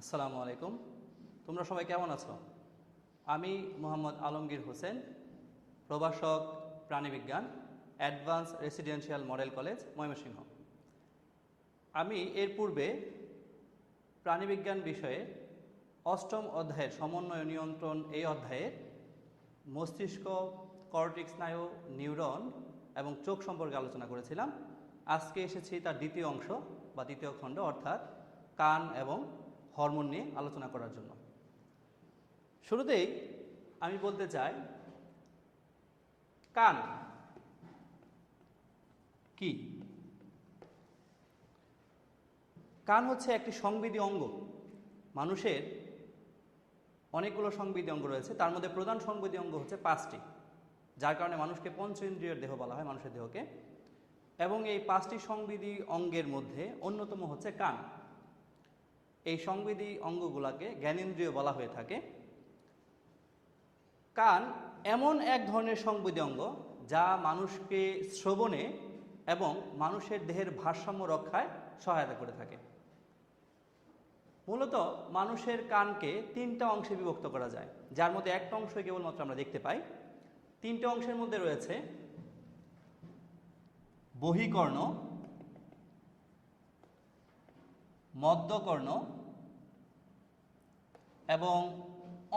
আসসালামু আলাইকুম। তোমরা সবাই কেমন আছো? আমি মোহাম্মদ আলমগীর হোসেন, প্রভাষক প্রাণীবিজ্ঞান, advance residential model college, Mymensingh. আমি এর পূর্বে প্রাণীবিজ্ঞান বিষয়ে অষ্টম অধ্যায়ের সমন্বয় নিয়ন্ত্রণ এই অধ্যায়ের মস্তিষ্ক, কর্টিক স্নায়ু, নিউরন এবং চোখ সম্পর্কে আলোচনা করেছিলাম। আজকে এসেছি তার দ্বিতীয় অংশ বা দ্বিতীয় খণ্ড, অর্থাৎ কান এবং হরমোন নিয়ে আলোচনা করার জন্য। শুরুতেই আমি বলতে চাই, কান কি? কান হচ্ছে একটি সংবেদী অঙ্গ। মানুষের অনেকগুলো সংবেদী অঙ্গ রয়েছে, তার মধ্যে প্রধান সংবেদী অঙ্গ হচ্ছে 5টি, যার কারণে মানুষকে পঞ্চ ইন্দ্রিয়ের দেহ বলা হয়, মানুষের দেহকে। এবং এই 5টি সংবেদী অঙ্গের মধ্যে অন্যতম হচ্ছে কান। এই সংবেদী অঙ্গগুলোকে জ্ঞানেন্দ্রিয় বলা হয়ে থাকে। কান এমন এক ধরনের সংবেদী অঙ্গ যা মানুষকে শ্রবণে এবং মানুষের দেহের ভারসাম্য রক্ষায় সহায়তা করে থাকে। মূলত মানুষের কানকে 3টা অংশে বিভক্ত করা যায়, যার মধ্যে একটা অংশই কেবলমাত্র আমরা দেখতে পাই। 3টে অংশের মধ্যে রয়েছে বহিকর্ণ, মধ্যকর্ণ এবং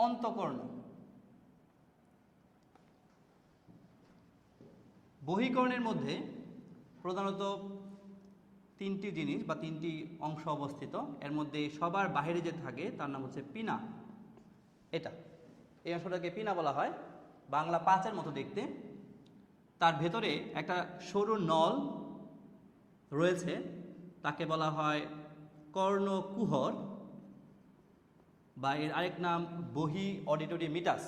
অন্তকর্ণ। বহিকর্ণের মধ্যে প্রধানত 3টি জিনিস বা 3টি অংশ অবস্থিত। এর মধ্যে সবার বাইরে যে থাকে তার নাম হচ্ছে পিনা। এই অংশটাকে পিনা বলা হয়, বাংলা 5-এর মতো দেখতে। তার ভেতরে একটা সরু নল রয়েছে, তাকে বলা হয় কর্ণকুহর, বা এর আরেক নাম বহি অডিটরি মিটাস।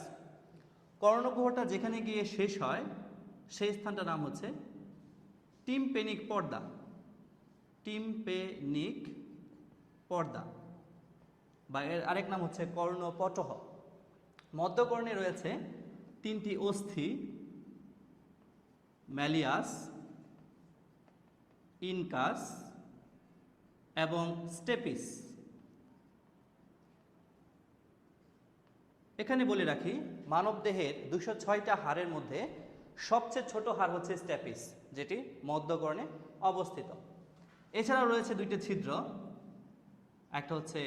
কর্ণকুহরটা যেখানে গিয়ে শেষ হয় সেই স্থানটার নাম হচ্ছে টিম্পেনিক পর্দা। টিম্পেনিক পর্দা, বা এর আরেক নাম হচ্ছে কর্ণপটহ। মধ্যকর্ণে রয়েছে 3টি অস্থি, ম্যালিয়াস, ইনকাস এবং স্টেপিস। এখানে বলে রাখি, মানবদেহের 206টা হাড়ের মধ্যে সবচেয়ে ছোট হাড় হচ্ছে স্টেপিস, যেটি মধ্যকর্ণে অবস্থিত। এছাড়াও রয়েছে 2টি ছিদ্র, একটা হচ্ছে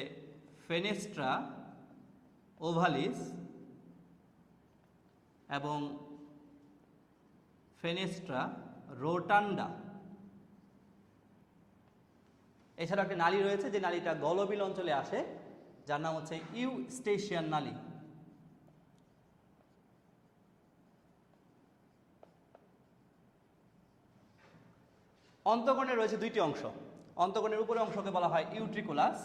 ফেনেস্ট্রা ওভালিস এবং ফেনেস্ট্রা রোটান্ডা। এছাড়া একটা নালী রয়েছে, যে নালীটা গলবিল অঞ্চলে আসে, যার নাম হচ্ছে ইউস্টেশিয়ান নালী। অন্তকর্ণে রয়েছে 2টি অংশ। অন্তকর্ণের উপরের অংশকে বলা হয় ইউট্রিকুলাস,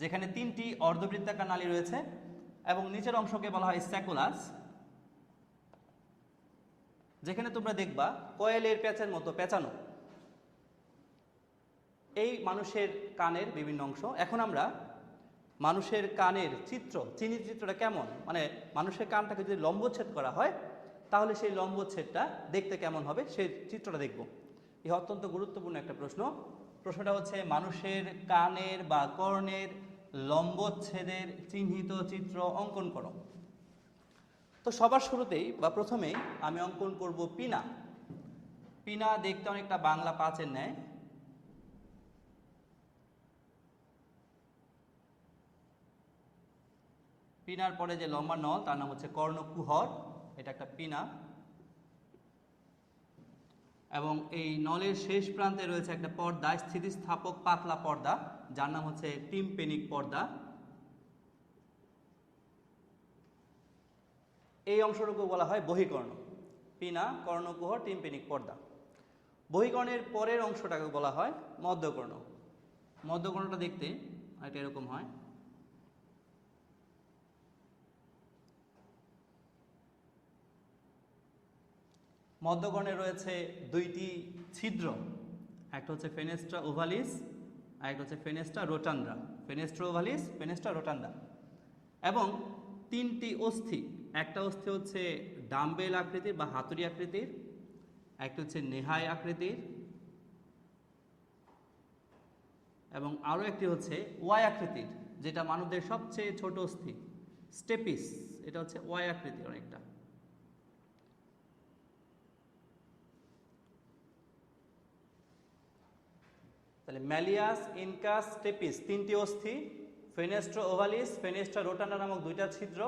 যেখানে 3টি অর্ধবৃত্তাকার নালী রয়েছে, এবং নিচের অংশকে বলা হয় স্যাকুলাস, যেখানে তোমরা দেখবা কয়েলের প্যাঁচের মতো পেঁচানো। এই মানুষের কানের বিভিন্ন অংশ। এখন আমরা মানুষের কানের চিত্রটা কেমন, মানে মানুষের কানটাকে যদি লম্বচ্ছেদ করা হয় তাহলে সেই লম্বচ্ছেদটা দেখতে কেমন হবে সেই চিত্রটা দেখব। এই অত্যন্ত গুরুত্বপূর্ণ একটা প্রশ্ন। প্রশ্নটা হচ্ছে মানুষের কানের বা কর্ণের লম্বচ্ছেদের চিহ্নিত চিত্র অঙ্কন করো। তো সবার শুরুতেই বা প্রথমেই আমি অঙ্কন করব পিনা। পিনা দেখতে অনেকটা বাংলা 5-এর ন্যায়। পিনার পরে যে লম্বা নল তার নাম হচ্ছে কর্ণকুহর, এটা একটা পিনা। এবং এই নলের শেষ প্রান্তে রয়েছে একটা পর্দা, স্থিতিস্থাপক পাতলা পর্দা, যার নাম হচ্ছে টিম্পেনিক পর্দা। এই অংশটুকু বলা হয় বহিকর্ণ। পিনা, কর্ণকুহর, টিম্পেনিক পর্দা। বহিকর্ণের পরের অংশটাকে বলা হয় মধ্যকর্ণ। মধ্যকর্ণটা দেখতে এটা এরকম হয়। মধ্যকর্ণে রয়েছে 2টি ছিদ্র, একটা হচ্ছে ফেনেস্ট্রা ওভালিস আর একটা হচ্ছে ফেনেস্ট্রা রোটান্ডা। Fenestra ওভালিস, fenestra রোটান্ডা। এবং 3টি অস্থি, একটা অস্থি হচ্ছে ডাম্বেল আকৃতির বা হাতুড়ি আকৃতির, একটা হচ্ছে নেহায় আকৃতির, এবং আরও একটি হচ্ছে ওয়াই আকৃতির, যেটা মানবদের সবচেয়ে ছোট অস্থি, স্টেপিস। এটা হচ্ছে ওয়াই আকৃতির অনেকটা। তাহলে ম্যালিয়াস, ইনকাস, স্টেপিস তিনটি অস্থি, ফেনেস্ট্রা ওভালিস, ফেনেস্ট্রা রোটানা নামক দুইটা ছিদ্র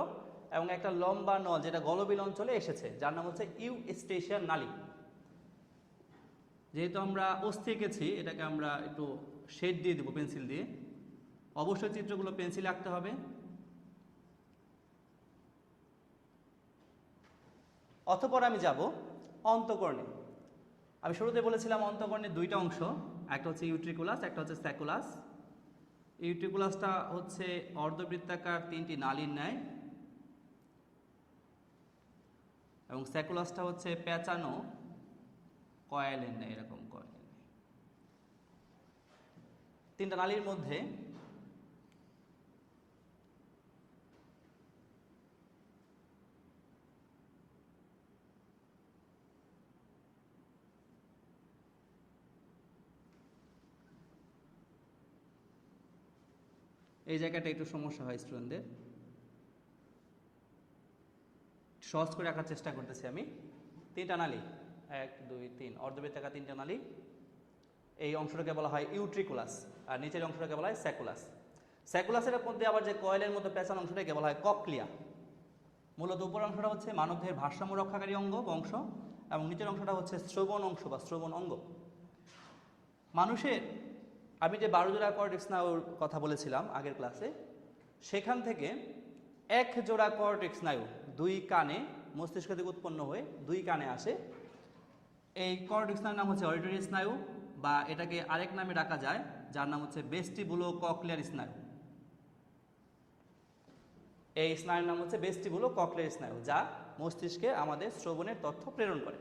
এবং একটা লম্বা নল যেটা গলবিল অঞ্চলে এসেছে, যার নাম হচ্ছে ইউস্টেশিয়ান নালী। যেহেতু আমরা অস্থি এঁকেছি, এটাকে আমরা একটু শেড দিয়ে দেবো পেন্সিল দিয়ে। অবশ্যই চিত্রগুলো পেন্সিলে আঁকতে হবে। অতঃপর আমি যাব অন্তঃকর্ণে। আমি শুরুতে বলেছিলাম অন্তঃকর্ণের দুইটা অংশ, একটা হচ্ছে ইউট্রিকুলাস, একটা হচ্ছে স্যাকুলাস। ইউট্রিকুলাসটা হচ্ছে অর্ধবৃত্তাকার তিনটি নালীর ন্যায় এবং স্যাকুলাসটা হচ্ছে পেঁচানো কয়েলের ন্যায়, এরকম কয়েলের ন্যায়। তিনটা নালীর মধ্যে এই জায়গাটা একটু সমস্যা হয় স্টুডেন্টদের, সহজ করে আঁকার চেষ্টা করতেছি আমি। তিনটা নালী, 1 2 3, অর্ধবৃত্তাকার তিনটা নালী। এই অংশটাকে বলা হয় ইউট্রিকুলাস আর নিচের অংশটাকে বলা হয় স্যাকুলাস। স্যাকুলাসের মধ্যে আবার যে কয়েলের মতো পেঁচানো অংশটাকে বলা হয় ককলিয়া। মূলত উপর অংশটা হচ্ছে মানবদেহের ভারসাম্য রক্ষাকারী অংশ এবং নিচের অংশটা হচ্ছে শ্রবণ অংশ বা শ্রবণ অঙ্গ। মানুষের, আমি যে 12 জোড়া কর্টেক্স স্নায়ুর কথা বলেছিলাম আগের ক্লাসে, সেখান থেকে 1 জোড়া কর্টেক্স স্নায়ু দুই কানে মস্তিষ্ক থেকে উৎপন্ন হয়ে দুই কানে আসে। এই কর্টেক্স স্নায়ুর নাম হচ্ছে অডিটরি স্নায়ু, বা এটাকে আরেক নামে ডাকা যায় যার নাম হচ্ছে ভেস্টিবুলো ককলিয়ার স্নায়ু। এই স্নায়ুর নাম হচ্ছে ভেস্টিবুলো ককলিয়ার স্নায়ু, যা মস্তিষ্কে আমাদের শ্রবণের তথ্য প্রেরণ করে।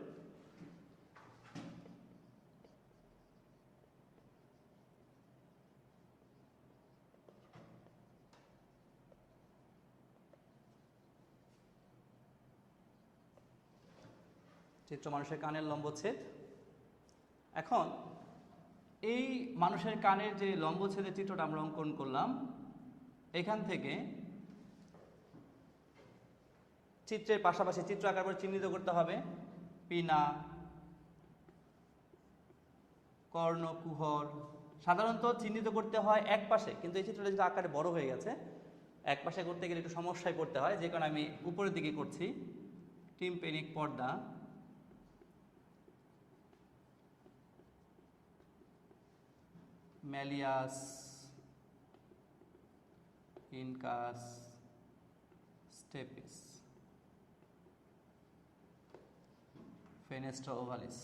চিত্র মানুষের কানের লম্বচ্ছেদ। এখন এই মানুষের কানের যে লম্বচ্ছেদের চিত্রটা আমরা অঙ্কন করলাম, এখান থেকে চিত্রের পাশাপাশি চিত্র আঁকার পর চিহ্নিত করতে হবে পিনা, কর্ণকুহর। সাধারণত চিহ্নিত করতে হয় এক পাশে, কিন্তু এই চিত্রটা যেটা আকারে বড় হয়ে গেছে, এক পাশে করতে গেলে একটু সমস্যায় পড়তে হয়, যে কারণে আমি উপরের দিকে করছি। টিম্পেনিক পর্দা, ম্যালিয়াস, ইনকাস, স্টেপিস, ফেনেস্ট্রা ওভালিস।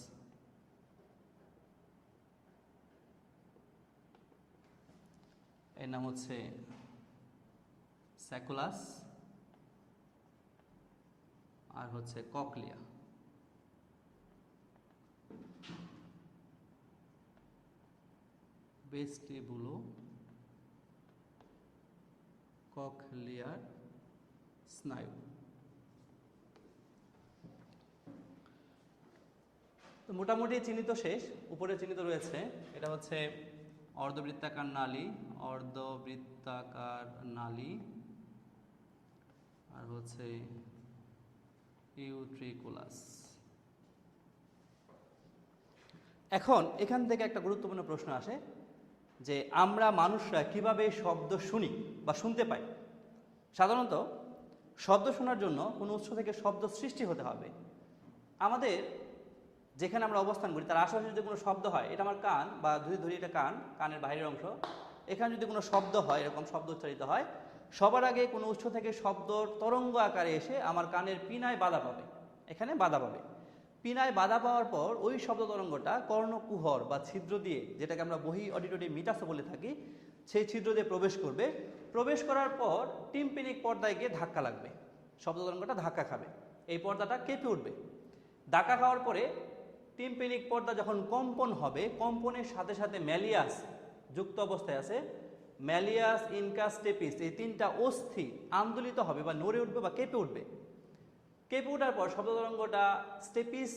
এর নাম হচ্ছে স্যাকুলাস আর হচ্ছে ককলিয়া। ভেস্টিবুলো ককলিয়ার স্নায়ু। তো মোটামুটি চিহ্নিত শেষ। উপরে চিহ্নিত রয়েছে, এটা হচ্ছে অর্ধবৃত্তাকার নালী, অর্ধবৃত্তাকার নালী, আর হচ্ছে ইউট্রিকুলাস। এখন এখান থেকে একটা গুরুত্বপূর্ণ প্রশ্ন আসে যে আমরা মানুষরা কিভাবে শব্দ শুনি বা শুনতে পাই। সাধারণত শব্দ শোনার জন্য কোনো উৎস থেকে শব্দ সৃষ্টি হতে হবে। আমাদের যেখানে আমরা অবস্থান করি তার আশেপাশে যদি কোনো শব্দ হয়, এটা আমার কান, বা ধরি এটা কানের বাইরের অংশ, এখানে যদি কোনো শব্দ হয়, এরকম শব্দ উচ্চারিত হয়, সবার আগে কোনো উৎস থেকে শব্দ তরঙ্গ আকারে এসে আমার কানের পিনায় বাধা পাবে, এখানে বাধা পাবে। পিনায় বাধা পাওয়ার পর ওই শব্দ তরঙ্গটা কর্ণকুহর বা ছিদ্র দিয়ে, যেটাকে আমরা বহি অডিটরি মিটাসও বলে থাকি, সেই ছিদ্র দিয়ে প্রবেশ করবে। প্রবেশ করার পর টিম্পেনিক পর্দায় গিয়ে ধাক্কা লাগবে, শব্দ তরঙ্গটা ধাক্কা খাবে, এই পর্দাটা কেঁপে উঠবে। ধাক্কা খাওয়ার পরে টিম্পেনিক পর্দা যখন কম্পন হবে, কম্পনের সাথে সাথে ম্যালিয়াস যুক্ত অবস্থায় আছে, ম্যালিয়াস, ইনকাস, স্টেপিস, এই তিনটা অস্থি আন্দোলিত হবে বা নড়ে উঠবে বা কেঁপে উঠবে। কেঁপে ওঠার পর শব্দ তরঙ্গটা স্টেপিস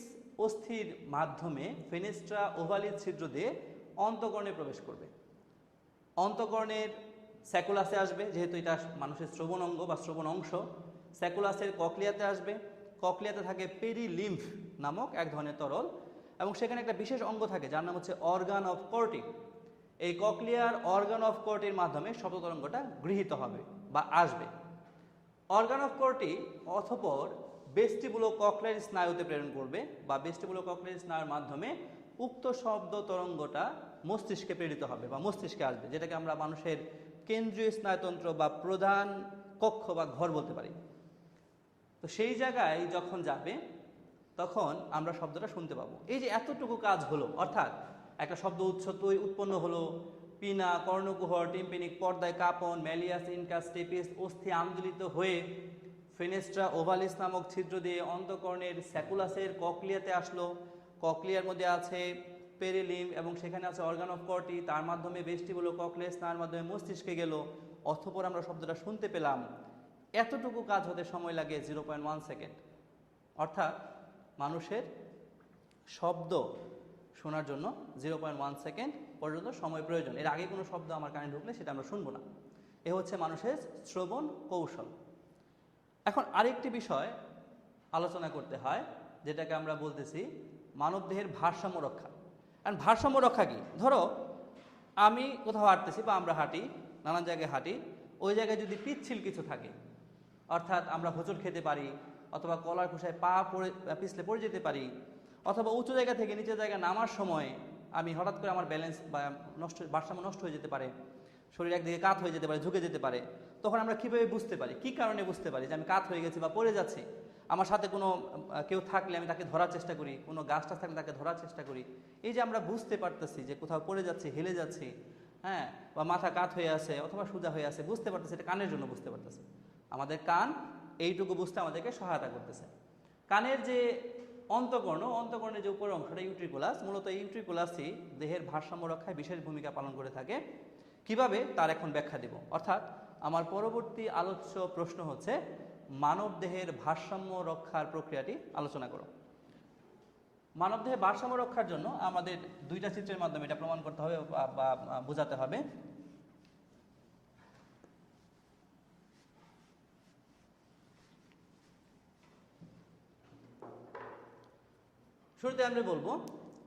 অস্থির মাধ্যমে ফেনেস্ট্রা ওভালিস ছিদ্র দিয়ে অন্তঃকর্ণে প্রবেশ করবে। অন্তঃকরণের স্যাকুলাসে আসবে, যেহেতু এটা মানুষের শ্রবণ অঙ্গ বা শ্রবণ অংশ। স্যাকুলাসের ককলিয়াতে আসবে। ককলিয়াতে থাকে পেরিলিম্ফ নামক এক ধরনের তরল, এবং সেখানে একটা বিশেষ অঙ্গ থাকে যার নাম হচ্ছে অর্গান অফ কর্টি। এই ককলিয়ার অর্গান অফ কর্টির মাধ্যমে শব্দ তরঙ্গটা গৃহীত হবে বা আসবে। অর্গান অফ কর্টি অতঃপর ভেস্টিবুলো ককলিয়ার স্নায়ুতে প্রেরণ করবে, বা ভেস্টিবুলো ককলিয়ার স্নায়ুর মাধ্যমে উক্ত শব্দ তরঙ্গটা মস্তিষ্কে প্রেরিত হবে বা মস্তিষ্কে আসবে, যেটাকে আমরা মানুষের কেন্দ্রীয় স্নায়ুতন্ত্র বা প্রধান কক্ষ বা ঘর বলতে পারি। তো সেই জায়গায় যখন যাবে তখন আমরা শব্দটা শুনতে পাবো। এই যে এতটুকু কাজ হলো, অর্থাৎ একটা শব্দ উৎপন্ন হলো, পিনা, কর্ণকুহর, টিম্পেনিক পর্দায় কাপন, ম্যালিয়াস, ইনকাস, স্টেপিস অস্থি আন্দোলিত হয়ে ফেনেস্ট্রা ওভালিস নামক ছিদ্র দিয়ে অন্তঃকর্ণের স্যাকুলাসের ককলিয়াতে আসলো। ককলিয়ার মধ্যে আছে পেরিলিম্ফ এবং সেখানে আছে অর্গান অফ কর্টি, তার মাধ্যমে ভেস্টিবুলো ককলিয়াস তার মাধ্যমে মস্তিষ্কে গেল, অতঃপর আমরা শব্দটা শুনতে পেলাম। এতটুকু কাজ হতে সময় লাগে 0.1 সেকেন্ড। অর্থাৎ মানুষের শব্দ শোনার জন্য 0.1 সেকেন্ড পর্যন্ত সময় প্রয়োজন। এর আগে কোনো শব্দ আমার কানে ঢুকলে সেটা আমরা শুনবো না। এ হচ্ছে মানুষের শ্রবণ কৌশল। এখন আরেকটি বিষয় আলোচনা করতে হয়, যেটাকে আমরা বলতেছি মানবদেহের ভারসাম্য রক্ষা। কারণ ভারসাম্য রক্ষা কি? ধরো আমি কোথাও হাঁটতেছি বা আমরা হাঁটি, নানান জায়গায় হাঁটি, ওই জায়গায় যদি পিচ্ছিল কিছু থাকে, অর্থাৎ আমরা হোঁচট খেতে পারি, অথবা কলার খোসায় পা পিছলে পড়ে যেতে পারি, অথবা উঁচু জায়গা থেকে নিচের জায়গায় নামার সময় আমি হঠাৎ করে আমার ব্যালেন্স বা ভারসাম্য নষ্ট হয়ে যেতে পারে, শরীর একদিকে কাত হয়ে যেতে পারে, ঝুঁকে যেতে পারে। তখন আমরা কীভাবে বুঝতে পারি, কী কারণে বুঝতে পারি যে আমি কাত হয়ে গেছি বা পড়ে যাচ্ছি? আমার সাথে কোনো কেউ থাকলে আমি তাকে ধরার চেষ্টা করি, কোনো গাছটা থাকলে তাকে ধরার চেষ্টা করি। এই যে আমরা বুঝতে পারতেছি যে কোথাও পড়ে যাচ্ছি, হেলে যাচ্ছি, হ্যাঁ, বা মাথা কাত হয়ে আছে অথবা সোজা হয়ে আছে, বুঝতে পারতেছি, এটা কানের জন্য বুঝতে পারতেছি। আমাদের কান এইটুকু বুঝতে আমাদেরকে সহায়তা করতেছে। কানের যে অন্তঃকর্ণের যে উপর অংশটা ইউট্রিকুলাস, মূলত এই ইউট্রিকুলাসই দেহের ভারসাম্য রক্ষায় বিশেষ ভূমিকা পালন করে থাকে। কিভাবে, তার এখন ব্যাখ্যা দিব। অর্থাৎ আমার পরবর্তী আলোচ্য প্রশ্ন হচ্ছে মানব দেহের ভারসাম্য রক্ষার প্রক্রিয়াটি আলোচনা করো। মানব দেহের ভারসাম্য রক্ষার জন্য আমাদের দুইটা চিত্রের মাধ্যমে এটা প্রমাণ করতে হবে বা বোঝাতে হবে। শুরুতে আমরা বলবো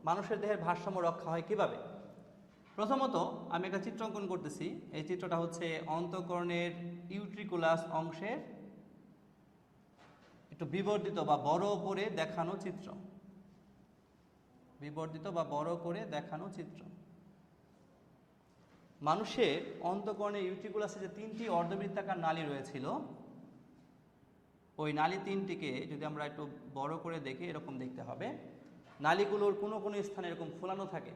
মানুষের দেহের ভারসাম্য রক্ষা হয় কিভাবে। প্রথমত আমি একটা চিত্র অঙ্কন করতেছি। এই চিত্রটা হচ্ছে অন্তঃকর্ণের ইউট্রিকুলাস অংশের একটু বিবর্ধিত বা বড় করে দেখানো চিত্র। বিবর্ধিত বা বড় করে দেখানো চিত্র। মানুষের অন্তঃকর্ণের ইউট্রিকুলাসে যে তিনটি অর্ধবৃত্তাকার নালী রয়েছিল, ওই নালী তিনটিকে যদি আমরা একটু বড় করে দেখি এরকম দেখতে হবে। নালীগুলোর কোনো কোনো স্থানে এরকম ফুলানো থাকে,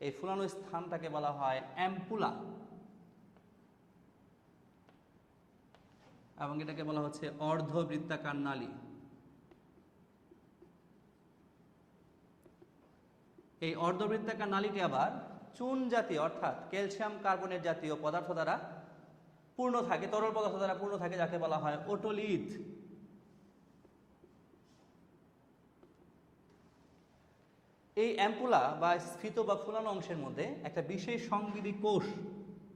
এই ফুলানো স্থানটাকে বলা হয় অ্যাম্পুলা, এবং এটাকে বলা হচ্ছে অর্ধবৃত্তাকার নালী। এই অর্ধবৃত্তাকার নালীটি আবার চুন জাতীয় অর্থাৎ ক্যালসিয়াম কার্বনেট জাতীয় পদার্থ দ্বারা পূর্ণ থাকে, তরল পদার্থ দ্বারা পূর্ণ থাকে, যাকে বলা হয় ওটোলিথ। এই অ্যাম্পুলা বা স্ফীত বা ফুলানো অংশের মধ্যে একটা বিশেষ সংবেদী কোষ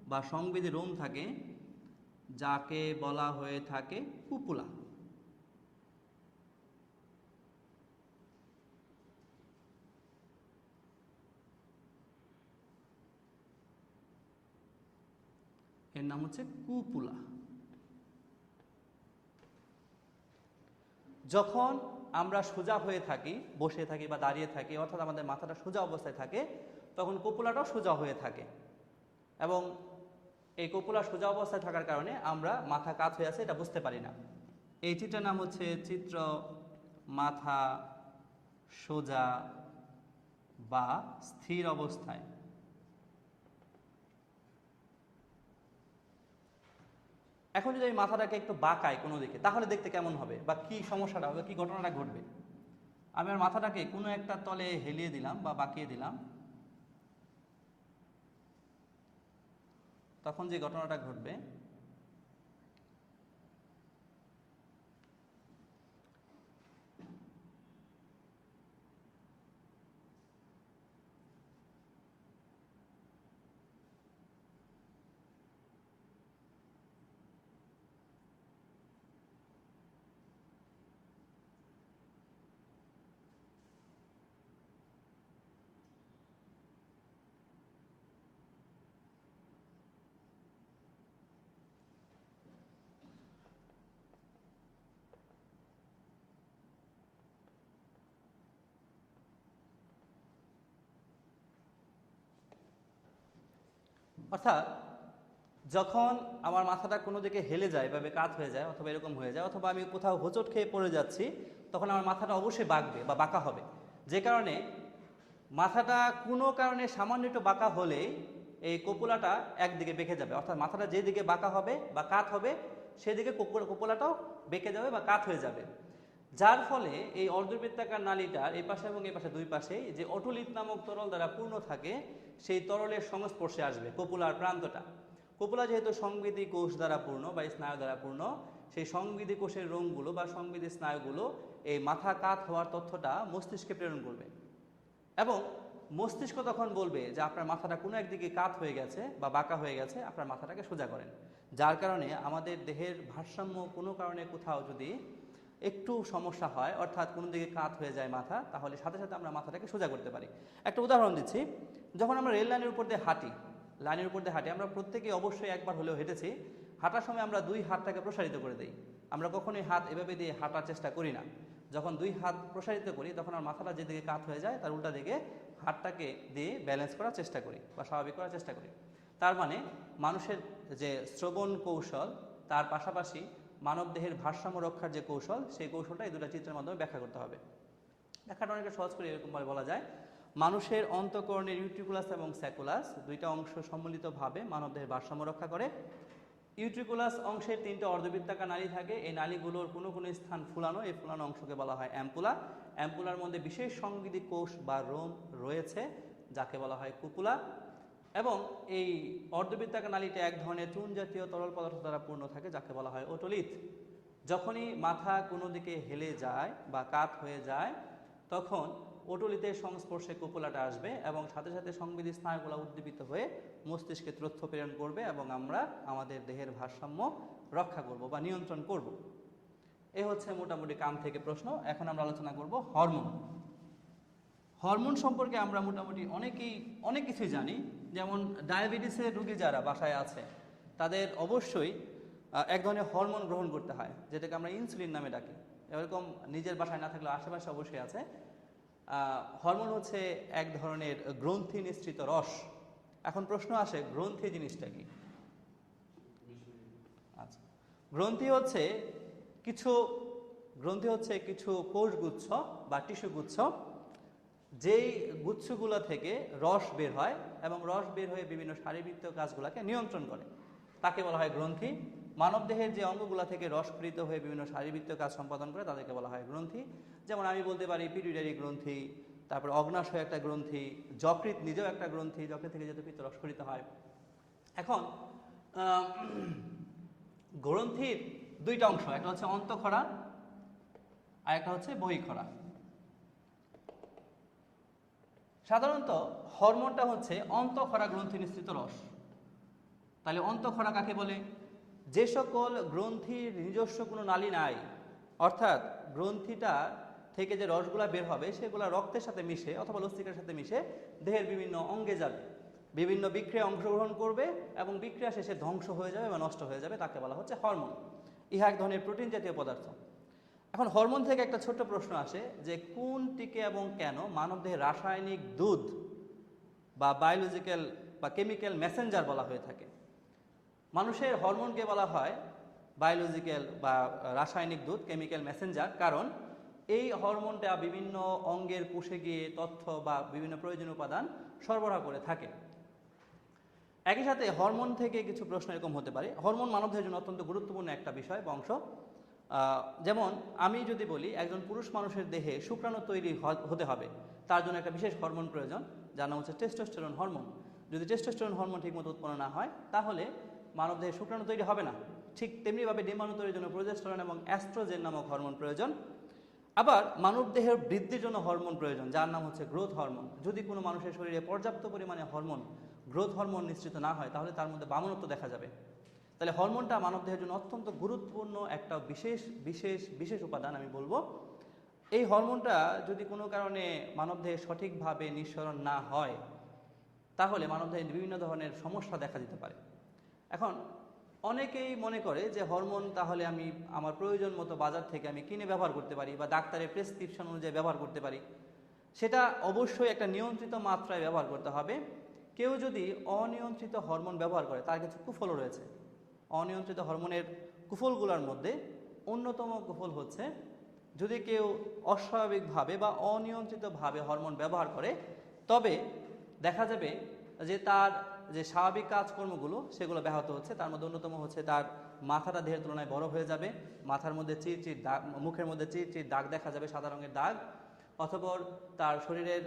বা সংবেদী রোম থাকে, যাকে বলা হয়ে থাকে কুপুলা। এর নাম হচ্ছে কুপুলা। যখন আমরা সোজা হয়ে থাকি, বসে থাকি বা দাঁড়িয়ে থাকি, অর্থাৎ আমাদের মাথাটা সোজা অবস্থায় থাকে, তখন কুপুলাটাও সোজা হয়ে থাকে, এবং এই কুপুলা সোজা অবস্থায় থাকার কারণে আমরা মাথা কাত হয়ে আছে এটা বুঝতে পারি না। এই চিত্রের নাম হচ্ছে চিত্র মাথা সোজা বা স্থির অবস্থায়। এখন যদি আমি মাথাটাকে একটু বাঁকাই কোনো দিকে, তাহলে দেখতে কেমন হবে বা কি সমস্যাটা হবে, কি ঘটনাটা ঘটবে? আমি আমার মাথাটাকে কোনো একটা তলে হেলিয়ে দিলাম বা বাঁকিয়ে দিলাম, তখন যে ঘটনাটা ঘটবে, অর্থাৎ যখন আমার মাথাটা কোনো দিকে হেলে যায় বা বেকাত হয়ে যায় অথবা এরকম হয়ে যায় অথবা আমি কোথাও হোঁচট খেয়ে পড়ে যাচ্ছি, তখন আমার মাথাটা অবশ্যই বাঁকবে বা বাঁকা হবে। যে কারণে মাথাটা কোনো কারণে সামান্য একটু বাঁকা হলেই এই কপোলাটা একদিকে বেঁকে যাবে, অর্থাৎ মাথাটা যেদিকে বাঁকা হবে বা কাত হবে সেদিকে কপোলাটাও বেঁকে যাবে বা কাত হয়ে যাবে। যার ফলে এই অর্ধবৃত্তাকার নালীটার এই পাশে এবং এই পাশে দুই পাশেই যে অটোলিথ নামক তরল দ্বারা পূর্ণ থাকে, সেই তরলের সংস্পর্শে আসবে কপোলার প্রান্তটা। কপোলা যেহেতু সংবেদী কোষ দ্বারা পূর্ণ বা স্নায়ু দ্বারা পূর্ণ, সেই সংবেদী কোষের রোমগুলো বা সংবেদী স্নায়ুগুলো এই মাথা কাত হওয়ার তথ্যটা মস্তিষ্কে প্রেরণ করবে এবং মস্তিষ্ক তখন বলবে যে আপনার মাথাটা কোনো একদিকে কাত হয়ে গেছে বা বাঁকা হয়ে গেছে, আপনার মাথাটাকে সোজা করেন। যার কারণে আমাদের দেহের ভারসাম্য কোনো কারণে কোথাও যদি একটু সমস্যা হয়, অর্থাৎ কোনো দিকে কাত হয়ে যায় মাথা, তাহলে সাথে সাথে আমরা মাথাটাকে সোজা করতে পারি। একটা উদাহরণ দিচ্ছি, যখন আমরা রেল লাইনের উপর দিয়ে হাঁটি, আমরা প্রত্যেকেই অবশ্যই একবার হলেও হেঁটেছি। হাঁটার সময় আমরা দুই হাতটাকে প্রসারিত করে দিই। আমরা কখনোই হাত এভাবে দিয়ে হাঁটার চেষ্টা করি না। যখন দুই হাত প্রসারিত করি তখন আমার মাথাটা যেদিকে কাত হয়ে যায় তার উল্টা দিকে হাতটাকে দিয়ে ব্যালেন্স করার চেষ্টা করি বা স্বাভাবিক করার চেষ্টা করি। তার মানে মানুষের যে শ্রবণ কৌশল, তার পাশাপাশি মানবদেহের ভারসাম্য রক্ষার যে কৌশল, সেই কৌশলটা এই দুটো চিত্রের মাধ্যমে ব্যাখ্যা করতে হবে। ব্যাখ্যাটা অনেকটা সহজ করে এরকমভাবে বলা যায়, মানুষের অন্তঃকরণের ইউট্রিকুলাস এবং স্যাকুলাস দুইটা অংশ সম্মিলিতভাবে মানবদেহের ভারসাম্য রক্ষা করে। ইউট্রিকুলাস অংশের তিনটে অর্ধবৃত্তাকার নালী থাকে। এই নালীগুলোর কোনো কোনো স্থান ফুলানো, এই ফুলানো অংশকে বলা হয় অ্যাম্পুলা। অ্যাম্পুলার মধ্যে বিশেষ সংবেদী কোষ বা রোম রয়েছে যাকে বলা হয় কুপুলা। এবং এই অর্ধবৃত্তাকার নালীতে এক ধরনের চুন জাতীয় তরল পদার্থ দ্বারা পূর্ণ থাকে যাকে বলা হয় ওটোলিথ। যখনই মাথা কোনো দিকে হেলে যায় বা কাত হয়ে যায় তখন ওটোলিথের সংস্পর্শে কুপুলাটা আসবে এবং সাথে সাথে সংবেদী স্নায়ুগুলো উদ্দীপিত হয়ে মস্তিষ্কে তথ্য প্রেরণ করবে এবং আমরা আমাদের দেহের ভারসাম্য রক্ষা করব বা নিয়ন্ত্রণ করব। এ হচ্ছে মোটামুটি কান থেকে প্রশ্ন। এখন আমরা আলোচনা করব হরমোন। হরমোন সম্পর্কে আমরা মোটামুটি অনেক কিছুই জানি। যেমন ডায়াবেটিসের রোগী যারা বাসায় আছে তাদের অবশ্যই এক ধরনের হরমোন গ্রহণ করতে হয় যেটাকে আমরা ইনসুলিন নামে ডাকি। এরকম নিজের বাসায় না থাকলেও আশেপাশে অবশ্যই আছে। হরমোন হচ্ছে এক ধরনের গ্রন্থি নিঃসৃত রস। এখন প্রশ্ন আসে, গ্রন্থি জিনিসটা কি? আচ্ছা, গ্রন্থি হচ্ছে কিছু কোষগুচ্ছ বা টিস্যুগুচ্ছ, যেই গুচ্ছগুলো থেকে রস বের হয় এবং রস বের হয়ে বিভিন্ন শারীরবৃত্তীয় কাজগুলোকে নিয়ন্ত্রণ করে, তাকে বলা হয় গ্রন্থি। মানবদেহের যে অঙ্গগুলো থেকে রস প্রেরিত হয়ে বিভিন্ন শারীরবৃত্তীয় কাজ সম্পাদন করে তাদেরকে বলা হয় গ্রন্থি। যেমন আমি বলতে পারি পিটুইটারি গ্রন্থি, তারপর অগ্নাশয় একটা গ্রন্থি, যকৃৎ নিজেও একটা গ্রন্থি, যকৃৎ থেকে যেহেতু পিত্ত রস স্খলিত হয়। এখন গ্রন্থির দুইটা অংশ, একটা হচ্ছে অন্তঃক্ষরা আর একটা হচ্ছে বহিঃক্ষরা। সাধারণত হরমোনটা হচ্ছে অন্তঃক্ষরা গ্রন্থি নিঃসৃত রস। তাহলে অন্তঃক্ষরা কাকে বলে? যে সকল গ্রন্থির নিজস্ব কোনো নালী নাই, অর্থাৎ গ্রন্থিটা থেকে যে রসগুলা বের হবে সেগুলা রক্তের সাথে মিশে অথবা লসিকার সাথে মিশে দেহের বিভিন্ন অঙ্গে যাবে, বিভিন্ন বিক্রিয়ায় অংশগ্রহণ করবে এবং বিক্রিয়া শেষে ধ্বংস হয়ে যাবে বা নষ্ট হয়ে যাবে, তাকে বলা হচ্ছে হরমোন। ইহা এক ধরনের প্রোটিন জাতীয় পদার্থ। এখন হরমোন থেকে একটা ছোট্ট প্রশ্ন আসে যে কোনটিকে এবং কেন মানবদেহের রাসায়নিক দুধ বা বায়োলজিক্যাল বা কেমিক্যাল মেসেঞ্জার বলা হয়ে থাকে। মানুষের হরমোনকে বলা হয় বায়োলজিক্যাল বা রাসায়নিক দূত, কেমিক্যাল মেসেঞ্জার, কারণ এই হরমোনটা বিভিন্ন অঙ্গের কোষে গিয়ে তথ্য বা বিভিন্ন প্রয়োজনীয় উপাদান সরবরাহ করে থাকে। একই সাথে হরমোন থেকে কিছু প্রশ্ন এরকম হতে পারে। হরমোন মানবদেহের জন্য অত্যন্ত গুরুত্বপূর্ণ একটা বিষয় বা অংশ। যেমন আমি যদি বলি একজন পুরুষ মানুষের দেহে শুক্রাণু তৈরি হতে হবে, তার জন্য একটা বিশেষ হরমোন প্রয়োজন যার নাম হচ্ছে টেস্টোস্টেরন হরমোন। যদি টেস্টোস্টেরন হরমোন ঠিকমতো উৎপন্ন না হয় তাহলে মানবদেহে শুক্রাণু তৈরি হবে না। ঠিক তেমনিভাবে ডিম্বাণু তৈরির জন্য প্রোজেস্টেরন এবং অ্যাস্ট্রোজেন নামক হরমোন প্রয়োজন। আবার মানবদেহের বৃদ্ধির জন্য হরমোন প্রয়োজন যার নাম হচ্ছে গ্রোথ হরমোন। যদি কোনো মানুষের শরীরে পর্যাপ্ত পরিমাণে গ্রোথ হরমোন নিঃসৃত না হয় তাহলে তার মধ্যে বামনত্ব দেখা যাবে। তাহলে হরমোনটা মানবদেহের জন্য অত্যন্ত গুরুত্বপূর্ণ একটা বিশেষ উপাদান আমি বলবো। এই হরমোনটা যদি কোনো কারণে মানবদেহে সঠিকভাবে নিঃসরণ না হয় তাহলে মানবদেহে বিভিন্ন ধরনের সমস্যা দেখা দিতে পারে। এখন অনেকেই মনে করে যে হরমোন তাহলে আমি আমার প্রয়োজন মতো বাজার থেকে আমি কিনে ব্যবহার করতে পারি বা ডাক্তারের প্রেসক্রিপশন অনুযায়ী ব্যবহার করতে পারি। সেটা অবশ্যই একটা নিয়ন্ত্রিত মাত্রায় ব্যবহার করতে হবে। কেউ যদি অনিয়ন্ত্রিত হরমোন ব্যবহার করে তার কিছু কুফলও রয়েছে। অনিয়ন্ত্রিত হরমোনের কুফলগুলোর মধ্যে অন্যতম কুফল হচ্ছে, যদি কেউ অস্বাভাবিকভাবে বা অনিয়ন্ত্রিতভাবে হরমোন ব্যবহার করে তবে দেখা যাবে যে তার যে স্বাভাবিক কাজকর্মগুলো সেগুলো ব্যাহত হচ্ছে। তার মধ্যে অন্যতম হচ্ছে তার মাথাটা দেহের তুলনায় বড় হয়ে যাবে, মাথার মধ্যে চিরচির দাগ, মুখের মধ্যে চিরচির দাগ দেখা যাবে, সাদা রঙের দাগ, অথবা তার শরীরের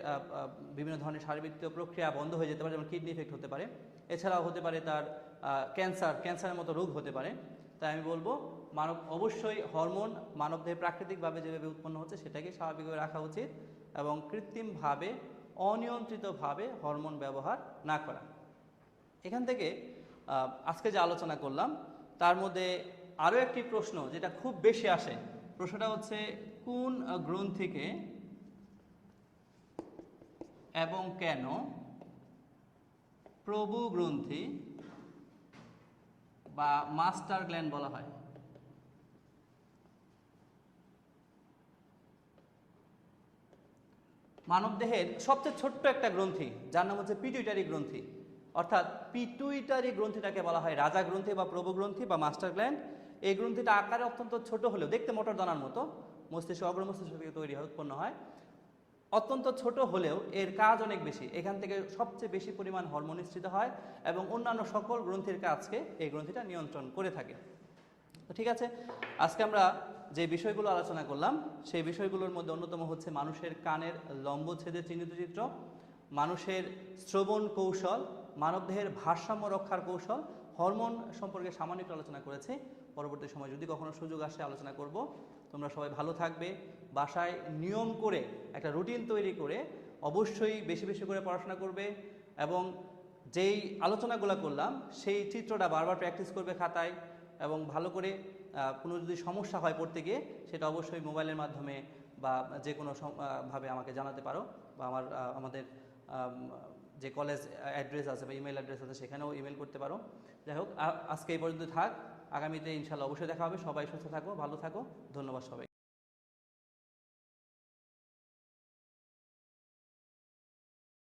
বিভিন্ন ধরনের শারীরবৃত্তীয় প্রক্রিয়া বন্ধ হয়ে যেতে পারে, যেমন কিডনি ইফেক্ট হতে পারে। এছাড়াও হতে পারে তার ক্যান্সারের মতো রোগ হতে পারে। তাই আমি বলবো অবশ্যই হরমোন মানবদেহে প্রাকৃতিকভাবে যেভাবে উৎপন্ন হচ্ছে সেটাকে স্বাভাবিকভাবে রাখা উচিত এবং কৃত্রিমভাবে অনিয়ন্ত্রিতভাবে হরমোন ব্যবহার না করা। এখান থেকে আজকে যে আলোচনা করলাম তার মধ্যে আরও একটি প্রশ্ন যেটা খুব বেশি আসে, প্রশ্নটা হচ্ছে কোন গ্রন্থিকে এবং কেন প্রভু গ্রন্থি বা মাস্টার গ্ল্যান্ড বলা হয়? মানবদেহের সবচেয়ে ছোট্ট একটা গ্রন্থি যার নাম হচ্ছে পিটুইটারি গ্রন্থি, অর্থাৎ পিটুইটারি গ্রন্থিটাকে বলা হয় রাজা গ্রন্থি বা প্রভু গ্রন্থি বা মাস্টার গ্ল্যান্ড। এই গ্রন্থিটা আকারে অত্যন্ত ছোট হলেও দেখতে মটর দানার মতো, মস্তিষ্ক অগ্র মস্তিষ্ক থেকে তৈরি হয়, উৎপন্ন হয়। অত্যন্ত ছোট হলেও এর কাজ অনেক বেশি, এখান থেকে সবচেয়ে বেশি পরিমাণ হরমোন নিঃসৃত হয় এবং অন্যান্য সকল গ্রন্থির কাজকে এই গ্রন্থিটা নিয়ন্ত্রণ করে থাকে। তো ঠিক আছে, আজকে আমরা যে বিষয়গুলো আলোচনা করলাম সেই বিষয়গুলোর মধ্যে অন্যতম হচ্ছে মানুষের কানের লম্বচ্ছেদের চিহ্নিত চিত্র, মানুষের শ্রবণ কৌশল, মানবদেহের ভারসাম্য রক্ষার কৌশল, হরমোন সম্পর্কে সামান্য একটু আলোচনা করেছি। পরবর্তী সময় যদি কখনো সুযোগ আসে আলোচনা করব। তোমরা সবাই ভালো থাকবে, বাসায় নিয়ম করে একটা রুটিন তৈরি করে অবশ্যই বেশি বেশি করে পড়াশোনা করবে এবং যেই আলোচনাগুলো করলাম সেই চিত্রটা বারবার প্র্যাকটিস করবে খাতায় এবং ভালো করে কোনো যদি সমস্যা হয় পড়তে গিয়ে সেটা অবশ্যই মোবাইলের মাধ্যমে বা যে কোনো ভাবে আমাকে জানাতে পারো বা আমাদের যে কলেজ অ্যাড্রেস আছে বা ইমেল অ্যাড্রেস আছে সেখানেও ইমেল করতে পারো। যাই হোক, আজকে এই পর্যন্ত থাক, আগামীতে ইনশাল্লাহ অবশ্যই দেখা হবে। সবাই সুস্থ থাকো, ভালো থাকো, ধন্যবাদ সবাই।